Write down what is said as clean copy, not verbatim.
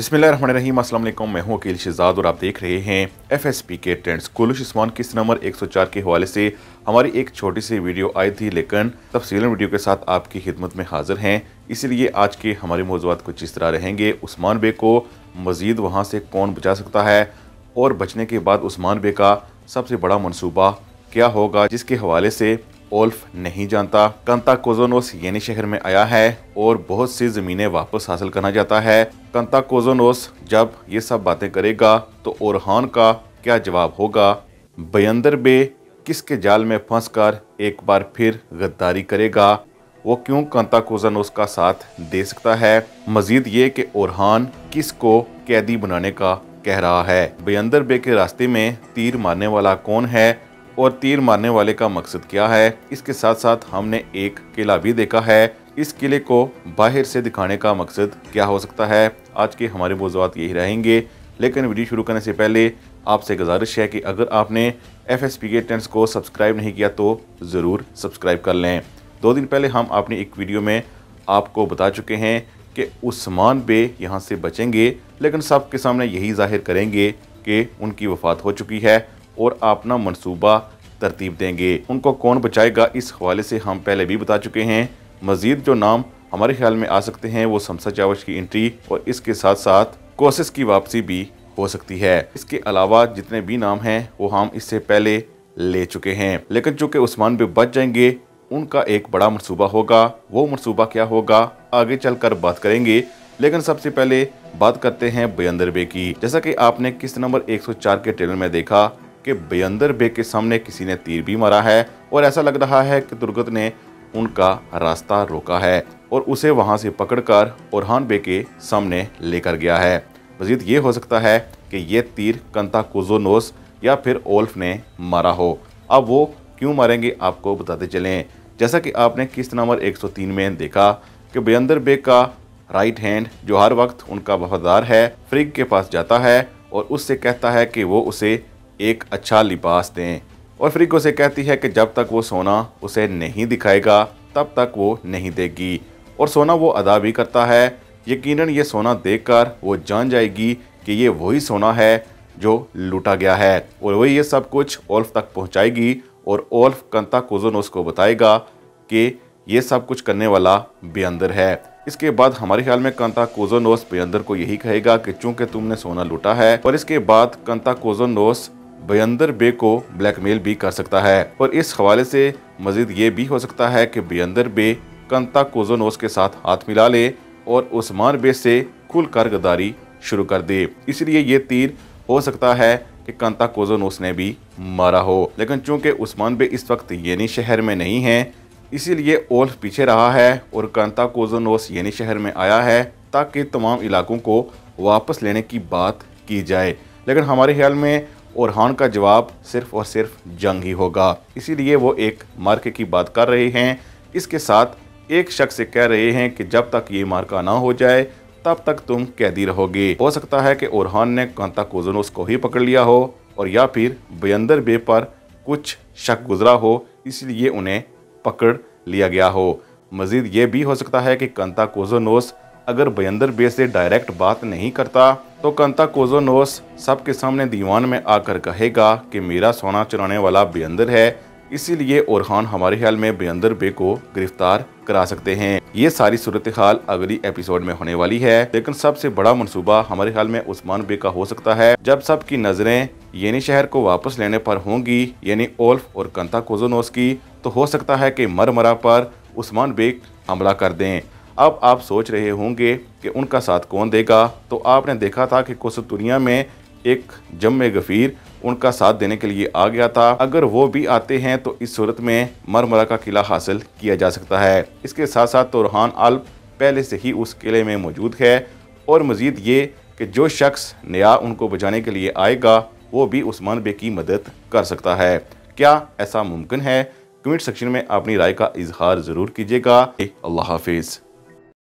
बिस्मिल्लाहिर्रहमानिर्रहीम, अस्सलाम वालेकुम। मैं हूं अकील शहजाद और आप देख रहे हैं FSP के ट्रेंड्स। कुलुश उस्मान किस्त नंबर 104 के हवाले से हमारी एक छोटी सी वीडियो आई थी, लेकिन तफसीलन वीडियो के साथ आपकी खिदमत में हाजिर हैं। इसीलिए आज के हमारे मौज़ूआत कुछ इस तरह रहेंगे। उस्मान बे को मज़ीद वहाँ से कौन बचा सकता है और बचने के बाद उस्मान बे का सबसे बड़ा मनसूबा क्या होगा, जिसके हवाले से ओल्फ नहीं जानता। कंताकोजोनोस येनी शहर में आया है और बहुत सी ज़मीनें वापस हासिल करना चाहता है। कंताकोजोनोस जब ये सब बातें करेगा तो ओरहान का क्या जवाब होगा? बयंदर बे किसके जाल में फंसकर एक बार फिर गद्दारी करेगा? वो क्यों कंताकोजोनोस का साथ दे सकता है? मजीद ये कि ओरहान किसको कैदी बनाने का कह रहा है? बयंदर बे के रास्ते में तीर मारने वाला कौन है और तीर मारने वाले का मकसद क्या है? इसके साथ साथ हमने एक किला भी देखा है। इस किले को बाहर से दिखाने का मकसद क्या हो सकता है? आज के हमारे मौज़ूआत यही रहेंगे, लेकिन वीडियो शुरू करने से पहले आपसे गुजारिश है कि अगर आपने FSP के ट्रेंड्स को सब्सक्राइब नहीं किया तो ज़रूर सब्सक्राइब कर लें। 2 दिन पहले हम अपनी एक वीडियो में आपको बता चुके हैं कि उस्मान बे यहाँ से बचेंगे, लेकिन सबके सामने यही जाहिर करेंगे कि उनकी वफ़ात हो चुकी है और अपना मंसूबा तरतीब देंगे। उनको कौन बचाएगा, इस हवाले से हम पहले भी बता चुके हैं। मज़ीद जो नाम हमारे ख्याल में आ सकते हैं वो शमसा चावश की एंट्री और इसके साथ साथ कोशिश की वापसी भी हो सकती है। इसके अलावा जितने भी नाम हैं वो हम इससे पहले ले चुके हैं, लेकिन चूँकि उस्मान बे बच जाएंगे, उनका एक बड़ा मनसूबा होगा। वो मनसूबा क्या होगा आगे चलकर बात करेंगे, लेकिन सबसे पहले बात करते हैं बयंदर बे की। जैसा कि आपने किस्त नंबर 104 के ट्रेलर में देखा कि बयंदर बे के सामने किसी ने तीर भी मारा है और ऐसा लग रहा है कि तुर्गत ने उनका रास्ता रोका है और उसे वहां से पकड़कर ओरहान बे के सामने लेकर गया है। मजीद ये हो सकता है कि ये तीर कंताकोजोनोस या फिर ओल्फ ने मारा हो। अब वो क्यों मारेंगे आपको बताते चलें। जैसा कि आपने किस्त नंबर 103 में देखा कि बयंदर बे का राइट हैंड, जो हर वक्त उनका वफादार है, फ्रिग के पास जाता है और उससे कहता है कि वो उसे एक अच्छा लिबास दें, और फ्रिग उसे कहती है कि जब तक वो सोना उसे नहीं दिखाएगा तब तक वो नहीं देगी, और सोना वो अदा भी करता है। यकीनन ये सोना देखकर वो जान जाएगी कि ये वही सोना है जो लूटा गया है, और वही ये सब कुछ ओल्फ तक पहुंचाएगी और ओल्फ कंताकोजोनोस को बताएगा कि ये सब कुछ करने वाला बयंदर है। इसके बाद हमारे ख्याल में कंताकोजोनोस बयंदर को यही कहेगा कि चूंकि तुमने सोना लूटा है, और इसके बाद कंताकोजोनोस बयंदर बे को ब्लैकमेल भी कर सकता है। और इस हवाले से मजीद ये भी हो सकता है कि बयंदर बे कंताकोजोनोस के साथ हाथ मिला ले और उस्मान बे से खुलकर गद्दारी शुरू कर दे। इसलिए ये तीर हो सकता है कि कंताकोजोनोस ने भी मारा हो, लेकिन चूंकि उस्मान बे इस वक्त येनी शहर में नहीं है, इसीलिए ओल्फ पीछे रहा है और कंताकोजोनोस येनी शहर में आया है ताकि तमाम इलाकों को वापस लेने की बात की जाए। लेकिन हमारे ख्याल में ओरहान का जवाब सिर्फ और सिर्फ जंग ही होगा, इसीलिए वो एक मार्के की बात कर रहे हैं। इसके साथ एक शख्स से कह रहे हैं कि जब तक ये मार्का ना हो जाए तब तक तुम कैदी रहोगे। हो सकता है कि ओरहान ने कंताकोजोनोस को ही पकड़ लिया हो, और या फिर बयंदर बे पर कुछ शक गुजरा हो, इसलिए उन्हें पकड़ लिया गया हो। मजीद ये भी हो सकता है कि कंताकोजोनोस अगर बयंदर बे से डायरेक्ट बात नहीं करता तो कंताकोजोनोस सबके सामने दीवान में आकर कहेगा कि मेरा सोना चुराने वाला बयंदर है, इसीलिए ओरहान हमारे ख्याल में बयंदर बे को गिरफ्तार करा सकते हैं। ये सारी सूरत हाल अगली एपिसोड में होने वाली है, लेकिन सबसे बड़ा मनसूबा हमारे ख्याल में उस्मान बे का हो सकता है। जब सबकी नजरें येनी शहर को वापस लेने पर होंगी, यानी ओल्फ और कंताकोजोनोस की, तो हो सकता है कि मरमरा पर उस्मान बे हमला कर दें। अब आप सोच रहे होंगे कि उनका साथ कौन देगा, तो आपने देखा था कि कुस्तुनिया में एक जम्मे गफीर उनका साथ देने के लिए आ गया था। अगर वो भी आते हैं तो इस सूरत में मरमरा का किला हासिल किया जा सकता है। इसके साथ साथ ओरहान अल्प पहले से ही उस किले में मौजूद है, और मजीद ये कि जो शख्स नया उनको बचाने के लिए आएगा वो भी उस्मान बे की मदद कर सकता है। क्या ऐसा मुमकिन है? कमेंट सेक्शन में अपनी राय का इजहार ज़रूर कीजिएगा। अल्लाह हाफिज़।